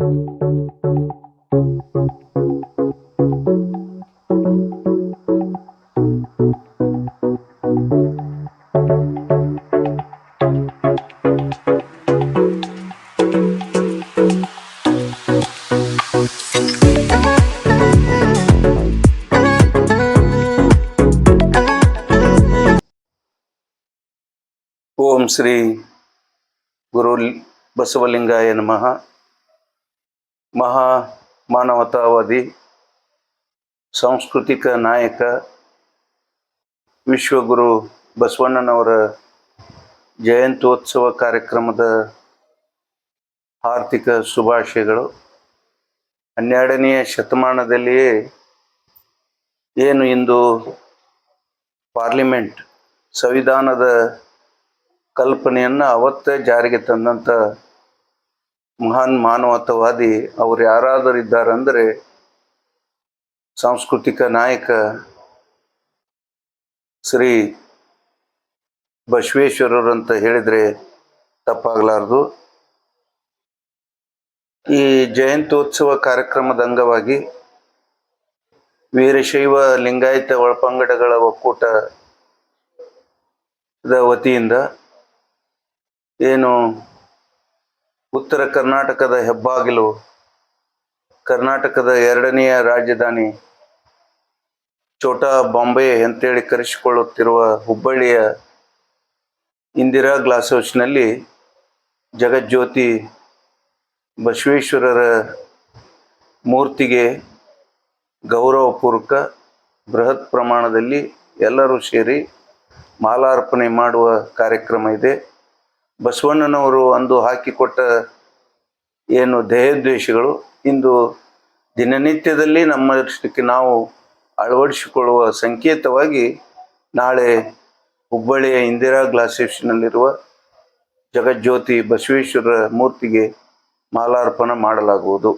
ಓಂ ಶ್ರೀ ಗುರು ಬಸವಲಿಂಗಾಯ ನಮಃ. ಮಹಾ ಮಾನವತಾವಾದಿ, ಸಾಂಸ್ಕೃತಿಕ ನಾಯಕ, ವಿಶ್ವಗುರು ಬಸವಣ್ಣನವರ ಜಯಂತ್ಯೋತ್ಸವ ಕಾರ್ಯಕ್ರಮದ ಆರ್ಥಿಕ ಶುಭಾಶಯಗಳು. 12ನೇ ಶತಮಾನದಲ್ಲಿಯೇ ಏನು ಇಂದು ಪಾರ್ಲಿಮೆಂಟ್ ಸಂವಿಧಾನದ ಕಲ್ಪನೆಯನ್ನು ಅವತ್ತೇ ಜಾರಿಗೆ ತಂದಂಥ ಮಹಾನ್ ಮಾನವತಾವಾದಿ ಅವರು ಯಾರಾದರೂ ಇದ್ದಾರೆಂದರೆ ಸಾಂಸ್ಕೃತಿಕ ನಾಯಕ ಶ್ರೀ ಬಸವೇಶ್ವರರು ಅಂತ ಹೇಳಿದರೆ ತಪ್ಪಾಗಲಾರದು. ಈ ಜಯಂತ್ಯೋತ್ಸವ ಕಾರ್ಯಕ್ರಮದ ಅಂಗವಾಗಿ ವೀರಶೈವ ಲಿಂಗಾಯತ ಒಳಪಂಗಡಗಳ ಒಕ್ಕೂಟದ ವತಿಯಿಂದ ಏನು ಉತ್ತರ ಕರ್ನಾಟಕದ ಹೆಬ್ಬಾಗಿಲು, ಕರ್ನಾಟಕದ 2ನೇ ರಾಜಧಾನಿ, ಛೋಟಾ ಬಾಂಬೆ ಅಂತೇಳಿ ಕರೆಸಿಕೊಳ್ಳುತ್ತಿರುವ ಹುಬ್ಬಳ್ಳಿಯ ಇಂದಿರಾ ಗ್ಲಾಸ್ ಹೌಸ್ನಲ್ಲಿ ಜಗಜ್ಯೋತಿ ಬಸವೇಶ್ವರರ ಮೂರ್ತಿಗೆ ಗೌರವಪೂರ್ವಕ ಬೃಹತ್ ಪ್ರಮಾಣದಲ್ಲಿ ಎಲ್ಲರೂ ಸೇರಿ ಮಾಲಾರ್ಪಣೆ ಮಾಡುವ ಕಾರ್ಯಕ್ರಮ ಇದೆ. ಬಸವಣ್ಣನವರು ಅಂದು ಹಾಕಿಕೊಟ್ಟ ಏನು ಧ್ಯೇಯೋದ್ದೇಶಗಳು ಇಂದು ದಿನನಿತ್ಯದಲ್ಲಿ ನಮ್ಮಷ್ಟಕ್ಕೆ ನಾವು ಅಳವಡಿಸಿಕೊಳ್ಳುವ ಸಂಕೇತವಾಗಿ ನಾಳೆ ಹುಬ್ಬಳ್ಳಿಯ ಇಂದಿರಾ ಗ್ಲಾಸ್ ಹೌಸ್ನಲ್ಲಿರುವ ಜಗಜ್ಯೋತಿ ಬಸವೇಶ್ವರರ ಮೂರ್ತಿಗೆ ಮಾಲಾರ್ಪಣೆ ಮಾಡಲಾಗುವುದು.